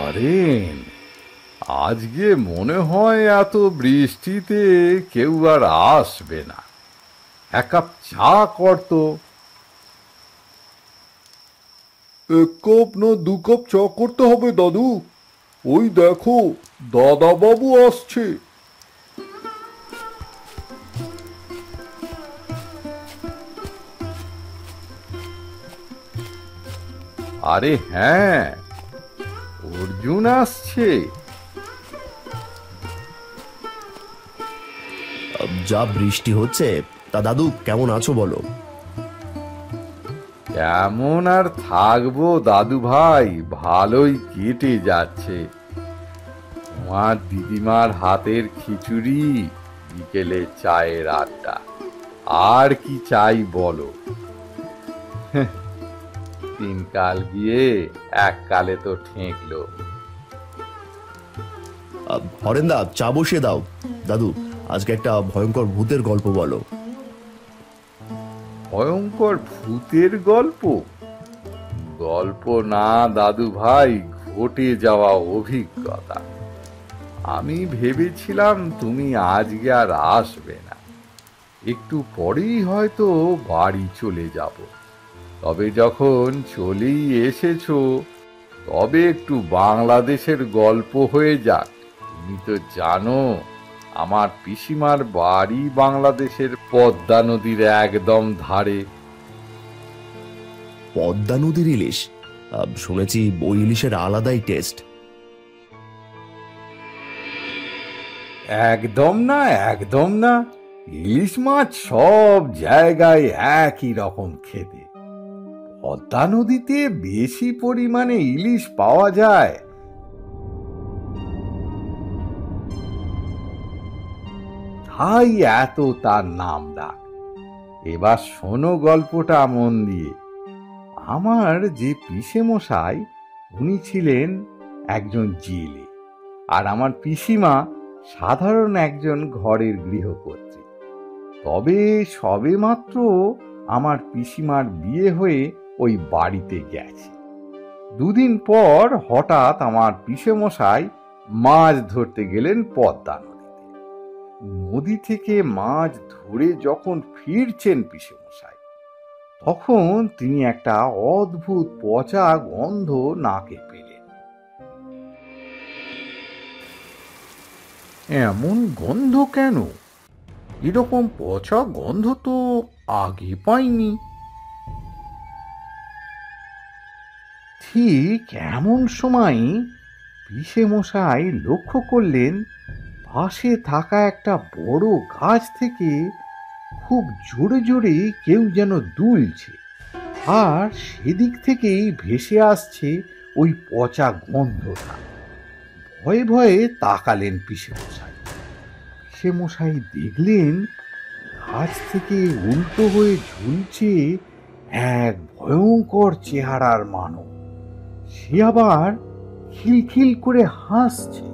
পারেন? আজকে মনে হয় এত বৃষ্টিতে কেউ আর আসবে না। এক কাপ চা করতো। এক কাপ না দু কাপ চা করতে হবে দাদু? ওই দেখো, দাদা বাবু আসছে। আরে হ্যাঁ, অর্জুন আসছে। যা বৃষ্টি হচ্ছে, তা দাদু কেমন আছো বলো? কেমন আর থাকবো দাদু ভাই, ভালোই কেটে যাচ্ছে। তোমার দিদিমার হাতের খিচুড়ি, বিকেলে চায়ের আড্ডা, আর কি চাই বলো। দিনকাল গিয়ে এককালে তো ঠেকলো। হরেন্দা, চা বসিয়ে দাও। দাদু, আজকে একটা ভয়ঙ্কর ভূতের গল্প বলো। ভয়ঙ্কর ভূতের গল্প? গল্প না দাদু ভাই, ঘটে যাওয়া অভিজ্ঞতা। আমি ভেবেছিলাম তুমি আজকে আর আসবে না, একটু পরেই হয়তো বাড়ি চলে যাব। তবে যখন চলেই এসেছো, তবে একটু বাংলাদেশের গল্প হয়ে যাক। তুমি তো জানো আমার পিসিমার বাড়ি বাংলাদেশের পদ্মা নদীর একদম ধারে। পদ্মা নদীর ইলিশ? শুনেছি ওই ইলিশের আলাদাই টেস্ট। একদম না, একদম না। ইলিশ মাছ সব জায়গায় একই রকম খেতে। পদ্মা নদীতে বেশি পরিমাণে ইলিশ পাওয়া যায়, তাই এত তার নাম ডাক। এবার শোনো গল্পটা মন দিয়ে। আমার যে পিসে মশাই, উনি ছিলেন একজন জেলে, আর আমার পিসিমা সাধারণ একজন ঘরের গৃহকর্ত্রী। তবে সবে মাত্র আমার পিসিমার বিয়ে হয়ে ওই বাড়িতে গেছে। দুদিন পর হঠাৎ আমার পিসে মশাই মাছ ধরতে গেলেন পদ্মা নদীতে। নদী থেকে মাছ ধরে যখন ফিরছেন পিসে মশাই, তখন তিনি একটা অদ্ভুত পচা গন্ধ নাকে পেলেন। এমন গন্ধ কেন? এরকম পচা গন্ধ তো আগে পাইনি। ঠিক এমন সময় পিসে মশাই লক্ষ্য করলেন পাশে থাকা একটা বড় গাছ থেকে খুব জোরে জোরে কেউ যেন দুলছে, আর সেদিক থেকেই ভেসে আসছে ওই পচা গন্ধটা। ভয়ে ভয়ে তাকালেন পিসে মশাই। পিসে মশাই দেখলেন গাছ থেকে উল্টো হয়ে ঝুলছে এক ভয়ঙ্কর চেহারার মানব। সে আবার খিলখিল করে হাসছে।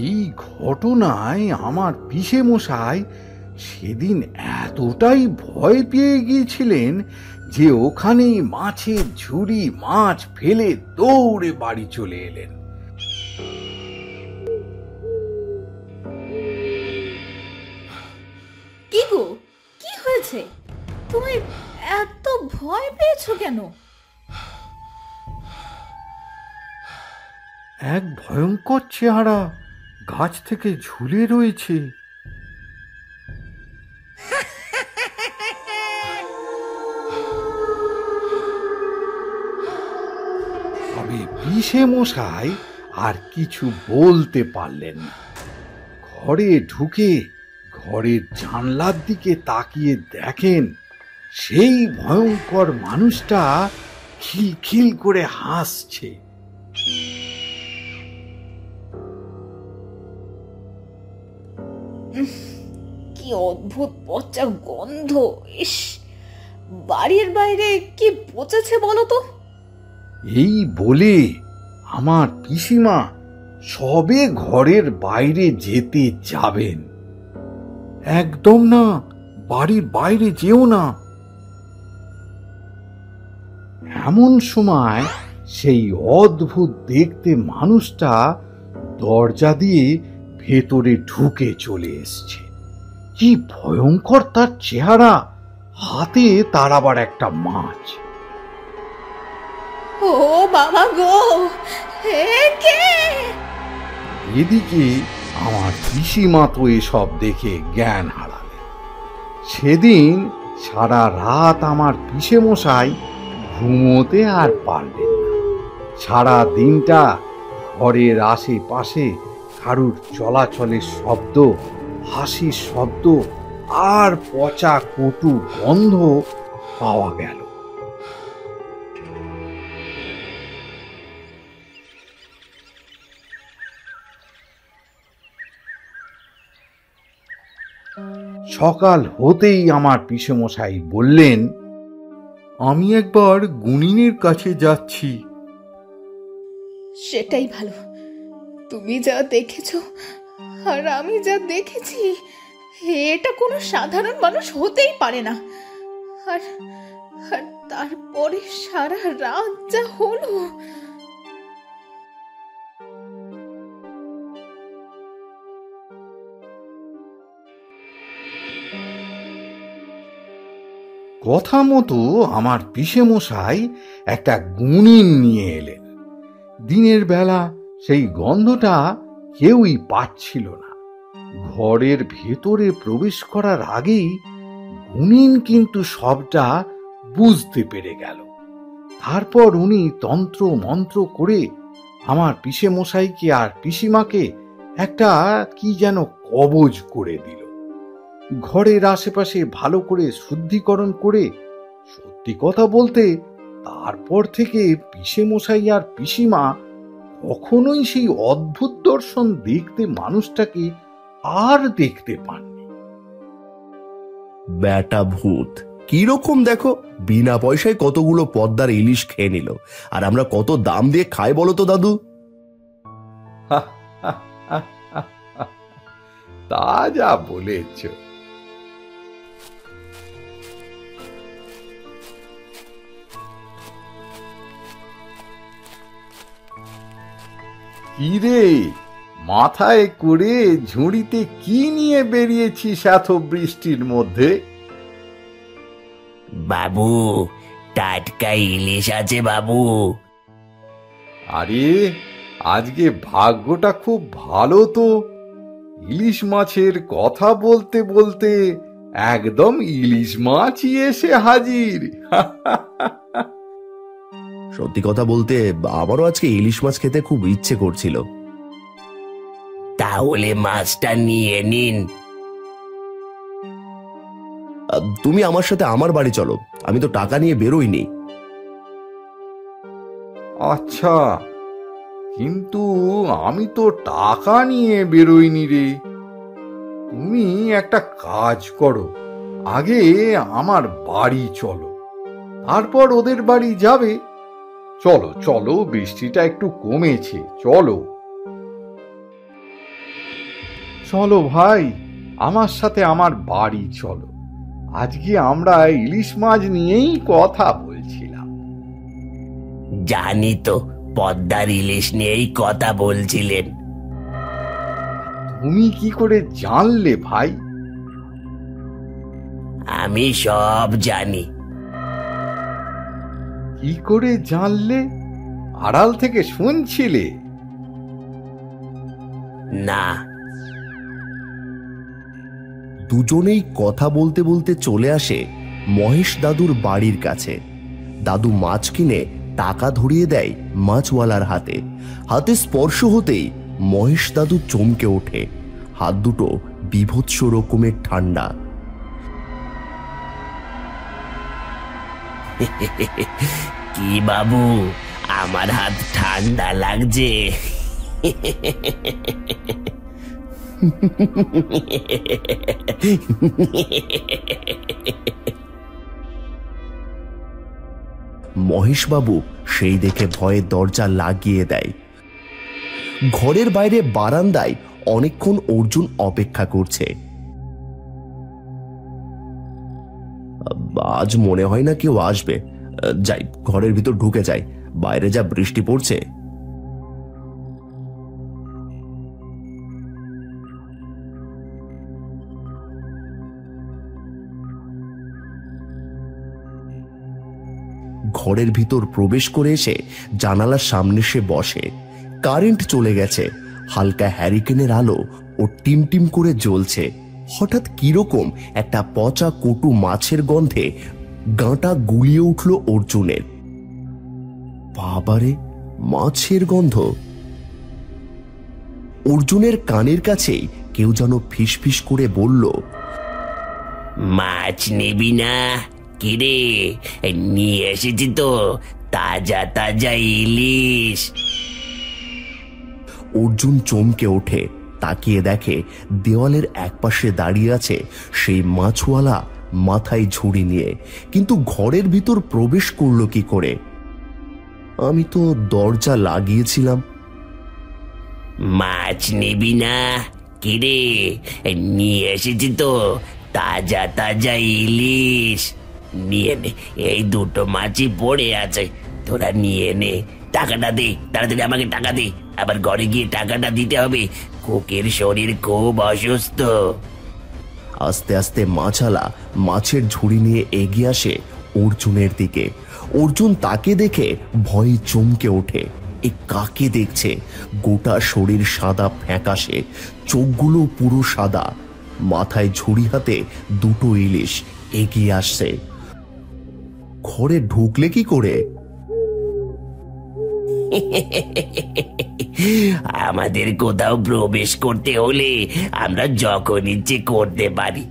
এই ঘটনায় আমার পিসে মশাই সেদিন এতটাই ভয় পেয়ে গিয়েছিলেন যে ওখানেই মাছের ঝুড়ি মাছ ফেলে দৌড়ে বাড়ি চলে এলেন। কি গো, কি হয়েছে? তুমি এত ভয় পেয়েছো কেন? এক ভয়ঙ্কর চেহারা গাছ থেকে ঝুলে রয়েছে। তবে পিসে মশাই আর কিছু বলতে পারলেন না। ঘরে ঢুকে ঘরের জানলার দিকে তাকিয়ে দেখেন সেই ভয়ঙ্কর মানুষটা খিলখিল করে হাসছে। কি অদ্ভুত পচা গন্ধ! ইস, বাড়ির বাইরে কি পচেছে বলো তো? এই বলে আমার পিসিমা সবে ঘরের বাইরে যেতে যাবেন, একদম না, বাড়ির বাইরে যেও না। এমন সময় সেই অদ্ভুত দেখতে মানুষটা দরজা দিয়ে ভেতরে ঢুকে চলে এসছে। কি ভয়ঙ্কর তার চেহারা, হাতে তার আবার একটা মাছ। ও বাবা গো, হে কে? এদিকে আমার পিসিমা তো এসব দেখে জ্ঞান হারালে। সেদিন সারা রাত আমার পিসে মশাই ঘুমোতে আর পারলেন না। সারা দিনটা ঘরের আশেপাশে কারুর চলাচলের শব্দ, হাসির শব্দ আর পচা কটু গন্ধ পাওয়া গেল। সকাল হতেই আমার পিসেমশাই বললেন, আমি একবার গুনিনের কাছে যাচ্ছি। সেটাই ভালো। তুমি যা দেখেছো আর আমি যা দেখেছি, এটা কোনো সাধারণ মানুষ হতেই পারে না। আর আর তারপরে সারা রাত যা হলো। কথা মতো আমার পিসেমশাই একটা গুনিন নিয়ে এলেন। দিনের বেলা সেই গন্ধটা কেউই পাচ্ছিল না। ঘরের ভেতরে প্রবেশ করার আগেই গুনিন কিন্তু সবটা বুঝতে পেরে গেল। তারপর উনি তন্ত্র মন্ত্র করে আমার পিসেমশাইকে আর পিসিমাকে একটা কি যেন কবজ করে দিল। ঘরের আশেপাশে ভালো করে শুদ্ধিকরণ করে, সত্যি কথা বলতে তারপর থেকে পিসেমশাই আর পিসিমা কখনোই সেই অদ্ভুত দর্শন দেখতে মানুষটাকে আর দেখতে পাননি। ব্যাটা ভূত কিরকম দেখো, বিনা পয়সায় কতগুলো পদ্মার ইলিশ খেয়ে নিল, আর আমরা কত দাম দিয়ে খাই বলো তো দাদু? তা যা বলেছ। কি রে, মাথায় করে ঝুড়িতে কি নিয়ে বেরিয়েছিস এত বৃষ্টির মধ্যে? বাবু, টাটকা ইলিশ আছে বাবু। আরে আজকে ভাগ্যটা খুব ভালো তো, ইলিশ মাছের কথা বলতে বলতে একদম ইলিশ মাছই এসে হাজির। সত্যি কথা বলতে আমারও আজকে ইলিশ মাছ খেতে খুব ইচ্ছে করছিল। তাহলে মাছটা নিয়ে নিন। তুমি আমার সাথে আমার বাড়ি চলো, আমি তো টাকা নিয়ে বেরোইনি। আচ্ছা, কিন্তু আমি তো টাকা নিয়ে বেরোইনি রে। তুমি একটা কাজ করো, আগে আমার বাড়ি চলো, তারপর ওদের বাড়ি যাবে। চলো চলো, বৃষ্টিটা একটু কমেছে, চলো চলো ভাই, আমার সাথে আমার বাড়ি চলো। আজকে আমরা ইলিশ মাছ নিয়েই কথা বলছিলাম। জানি তো, পদ্মার ইলিশ নিয়েই কথা বলছিলেন। তুমি কি করে জানলে ভাই? আমি সব জানি। কি করে জানলে? আড়াল থেকে শুনছিলে? না। দুজনেই কথা বলতে বলতে চলে আসে মহেশ দাদুর বাড়ির কাছে। দাদু মাছ কিনে টাকা ধরিয়ে দেয় মাছওয়ালার হাতে। হাতে স্পর্শ হতেই মহেশ দাদু চমকে ওঠে। হাত দুটো বীভৎস রকমের ঠান্ডা। কি বাবু, আমার হাত ঠান্ডা লাগছে? মহেশবাবু সেই দেখে ভয়ে দরজা লাগিয়ে দেয়। ঘরের বাইরে বারান্দায় অনেকক্ষণ অর্জুন অপেক্ষা করছে। আজ মনে হয় না কেউ আসবে। যাই, ঘরের ভিতর ঢুকে যাই, বাইরে যা বৃষ্টি পড়ছে। ঘরের ভিতর প্রবেশ করে এসে জানালার সামনে সে বসে। কারেন্ট চলে গেছে, হালকা হ্যারিকেনের আলো ও টিমটিম করে জ্বলছে। হঠাৎ কিরকম একটা পচা কটু মাছের গন্ধে গাঁটা গুলিয়ে উঠল অর্জুনের। বাবারে, মাছের গন্ধ! অর্জুনের কানের কাছেই কেউ যেন ফিসফিস করে বলল, মাছ নিবি না? কিরে, নিয়ে এসেছি তো তাজা তাজা ইলিশ। অর্জুন চমকে ওঠে, তাকিয়ে দেখে দেওয়ালের একপাশে দাঁড়িয়ে আছে সেই মাছওয়ালা, মাথায় ঝুড়ি নিয়ে। কিন্তু ঘরের ভিতর প্রবেশ করলো কি করে? আমি তো দরজা লাগিয়েছিলাম। মাছ নিবি না? কিরে, নিয়ে এসেছি তো তাজা তাজা ইলিশ। নিয়ে নে, এই দুটো মাছই পড়ে আছে, তোরা নিয়ে নে। টাকাটা দে, তাড়াতাড়ি আমাকে টাকা দে, আবার ঘরে গিয়ে টাকাটা দিতে হবে। কোকের শরীর খুব অসুস্থ। আস্তে আস্তে মাছালা মাছের ঝুড়ি নিয়ে এগিয়ে আসে অর্জুনের দিকে। অর্জুন তাকে দেখে ভয়ে চমকে ওঠে। এ কাকে দেখছে? গোটা শরীর সাদা ফ্যাকাশে, চোখগুলো পুরো সাদা, মাথায় ঝুড়ি হাতে দুটো ইলিশ এগিয়ে আসছে। ঘরে ঢুকলে কি করে? আমাদের কোথাও প্রবেশ করতে হলে আমরা যখন ইচ্ছে করতে পারি।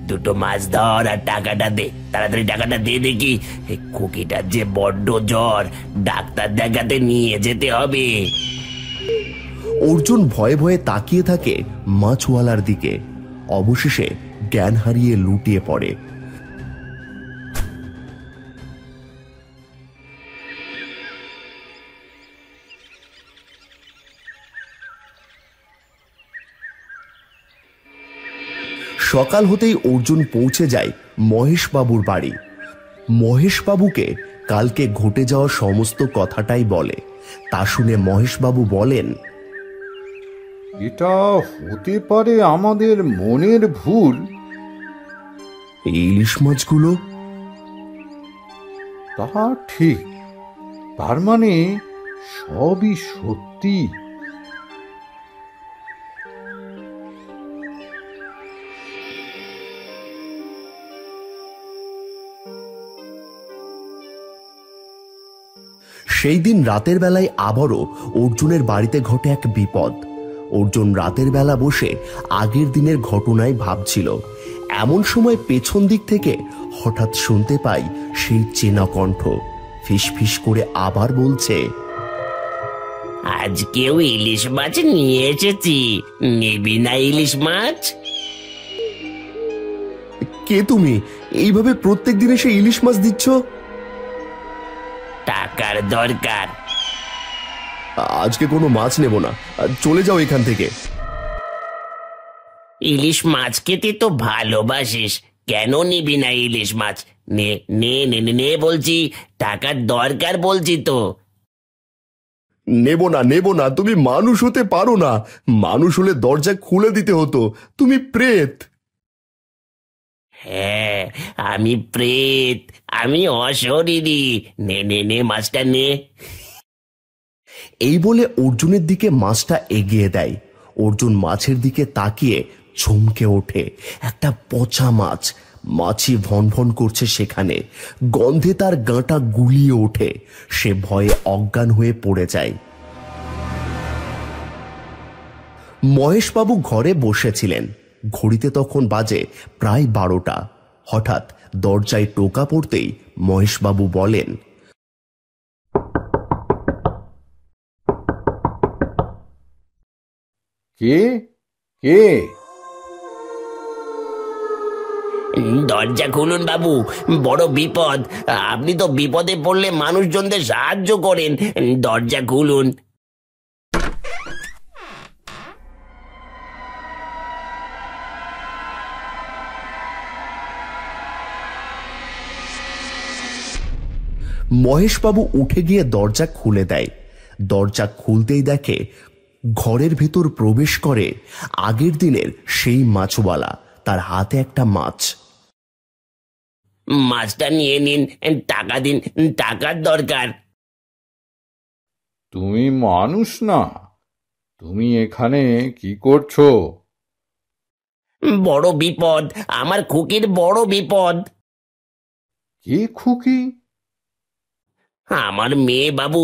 দুটো মাছ ধর আর টাকাটা দে, তাড়াতাড়ি টাকাটা দে দেখি। কুকিটার যে বড্ড জ্বর, ডাক্তার দেখাতে নিয়ে যেতে হবে। অর্জুন ভয়ে ভয়ে তাকিয়ে থাকে মাছওয়ালার দিকে। অবশেষে জ্ঞান হারিয়ে লুটিয়ে পড়ে। সকাল হতেই অর্জুন পৌঁছে যায় মহেশবাবুর বাড়ি। মহেশবাবুকে কালকে ঘটে যাওয়া সমস্ত কথাটাই বলে। তা শুনে মহেশবাবু বলেন, এটা হতে পারে আমাদের মনের ভুল। এই ইলিশ মাছগুলো? তা ঠিক, তার মানে সবই সত্যি। সেই দিন রাতের বেলায় আবারও অর্জুনের বাড়িতে ঘটে এক বিপদ। অর্জুন রাতের বেলা বসে আগের দিনের ঘটনায় ভাবছিল। এমন সময় পেছন দিক থেকে হঠাৎ শুনতে পাই সেই চেনা কণ্ঠ। ফিসফিস করে আবার বলছে, আজকেও ইলিশ মাছ নিয়ে এসেছি, নিবি না ইলিশ মাছ? কে তুমি? এইভাবে প্রত্যেক দিন এসে ইলিশ মাছ দিচ্ছ? টাকার দরকার। আজকে কোনো মাছ নেব না, চলে যাও এখান থেকে। ইলিশ মাছ খেতে তো ভালোবাসিস, কেন নিবি না ইলিশ মাছ? নে নে নে নে নে বলছি, টাকার দরকার বলছি তো। নেব না, নেব না। তুমি মানুষ হতে পারো না। মানুষ হলে দরজা খুলে দিতে হতো, তুমি প্রেত। হ্যাঁ, আমি প্রেত, আমি অশরীরী। নে নে নে মাছটা নে। এই বলে অর্জুনের দিকে মাছটা এগিয়ে দেয়। অর্জুন মাছের দিকে তাকিয়ে চমকে ওঠে। একটা পচা মাছ, মাছি ভন ভন করছে সেখানে। গন্ধে তার গাঁটা গুলিয়ে ওঠে। সে ভয়ে অজ্ঞান হয়ে পড়ে যায়। মহেশবাবু ঘরে বসেছিলেন। ঘড়িতে তখন বাজে প্রায় 12টা। হঠাৎ দরজায় টোকা পড়তেই মহেশবাবু বলেন, কে কে? দরজা খুলুন বাবু, বড় বিপদ। আপনি তো বিপদে পড়লে মানুষজনদের সাহায্য করেন, দরজা খুলুন। মহেশবাবু উঠে গিয়ে দরজা খুলে দেয়। দরজা খুলতেই দেখে ঘরের ভেতর প্রবেশ করে আগের দিনের সেই মাছওয়ালা, তার হাতে একটা মাছ। মাছটা নিয়ে নিন, টাকা দিন, টাকার দরকার। তুমি মানুষ না, তুমি এখানে কি করছো? বড় বিপদ, আমার খুকির বড় বিপদ। কে খুকি? আমার মেয়ে বাবু,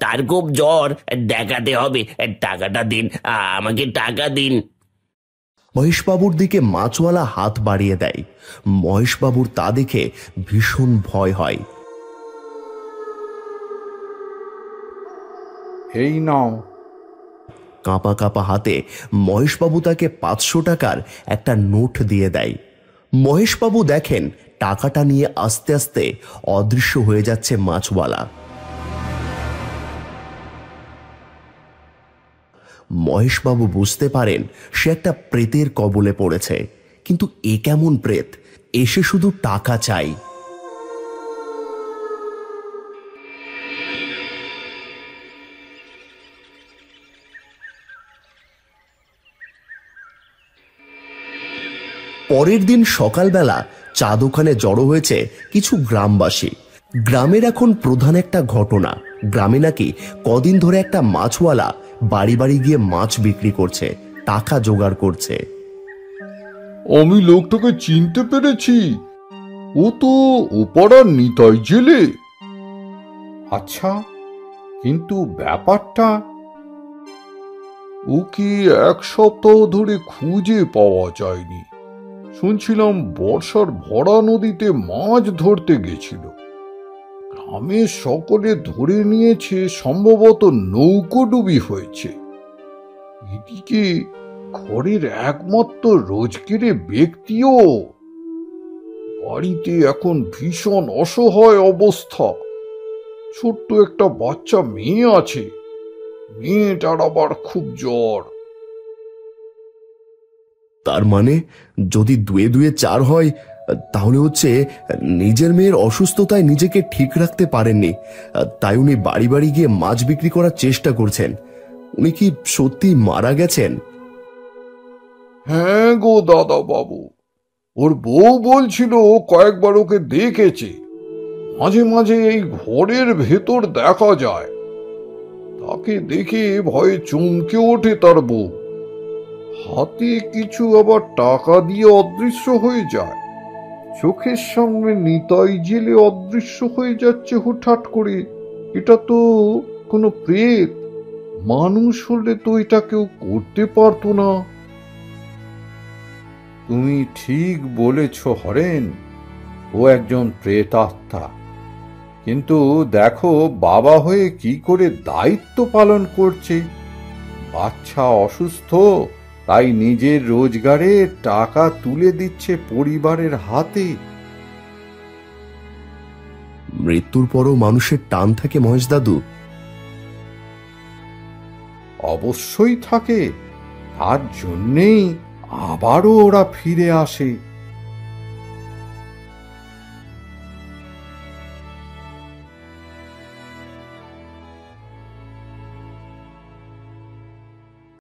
তার খুব জ্বর, দেখাতে হবে। টাকাটা দিন, আমাকে টাকা দিন। মহেশবাবুর দিকে মাছওয়ালা হাত বাড়িয়ে দেয়। মহেশবাবুর তা দেখে ভীষণ ভয় হয়। এই নাও। কাঁপা কাঁপা হাতে মহেশবাবু তাকে 500 টাকার একটা নোট দিয়ে দেয়। মহেশবাবু দেখেন টাকাটা নিয়ে আস্তে আস্তে অদৃশ্য হয়ে যাচ্ছে মাছওয়ালা। মহেশবাবু বুঝতে পারেন সে একটা প্রেতের কবলে পড়েছে। কিন্তু এ কেমন প্রেত, এসে শুধু টাকা চাই। পরের দিন সকালবেলা চা দোকানে জড়ো হয়েছে কিছু গ্রামবাসী। গ্রামের এখন প্রধান একটা ঘটনা, গ্রামে নাকি কদিন ধরে একটা মাছওয়ালা বাড়ি বাড়ি গিয়ে মাছ বিক্রি করছে, টাকা জোগাড় করছে। আমি লোকটাকে চিনতে পেরেছি, ও তো ওপাড়ার নিতাই জেলে। আচ্ছা, কিন্তু ব্যাপারটা? ওকে 1 সপ্তাহ ধরে খুঁজে পাওয়া যায়নি। শুনছিলাম বর্ষার ভরা নদীতে মাছ ধরতে গেছিল। গ্রামের সকলে ধরে নিয়েছে সম্ভবত নৌকোডুবি হয়েছে। এদিকে ঘরের একমাত্র রোজগেরে ব্যক্তিও বাড়িতে এখন ভীষণ অসহায় অবস্থা। ছোট্ট একটা বাচ্চা মেয়ে আছে, মেয়েটার আবার খুব জ্বর। তার মানে যদি 2 2 4 হয়, তাহলে হচ্ছে নিজের মেয়ের অসুস্থতায় নিজেকে ঠিক রাখতে পারেননি, তাই উনি বাড়ি বাড়ি গিয়ে মাছ বিক্রি করার চেষ্টা করছেন। উনি কি সত্যি মারা গেছেন? হ্যাঁ গো দাদা বাবু, ওর বউ বলছিল কয়েকবার ওকে দেখেছে। মাঝে মাঝে এই ঘরের ভেতর দেখা যায়। তাকে দেখে ভয়ে চমকে ওঠে তার বউ। হাতে কিছু আবার টাকা দিয়ে অদৃশ্য হয়ে যায়। চোখের সামনে নিতাই জেলে অদৃশ্য হয়ে যাচ্ছে হুটহাট করে। এটা তো কোনো প্রেত। মানুষ হলে তো এটা কেউ করতে পারতো না। তুমি ঠিক বলেছ হরেন, ও একজন প্রেতাত্মা। কিন্তু দেখো বাবা হয়ে কি করে দায়িত্ব পালন করছে। বাচ্চা অসুস্থ, তাই নিজের রোজগারে টাকা তুলে দিচ্ছে পরিবারের হাতে। মৃত্যুর পরও মানুষের টান থাকে মহেশ দাদু? অবশ্যই থাকে, তার জন্যেই আবারও ওরা ফিরে আসে।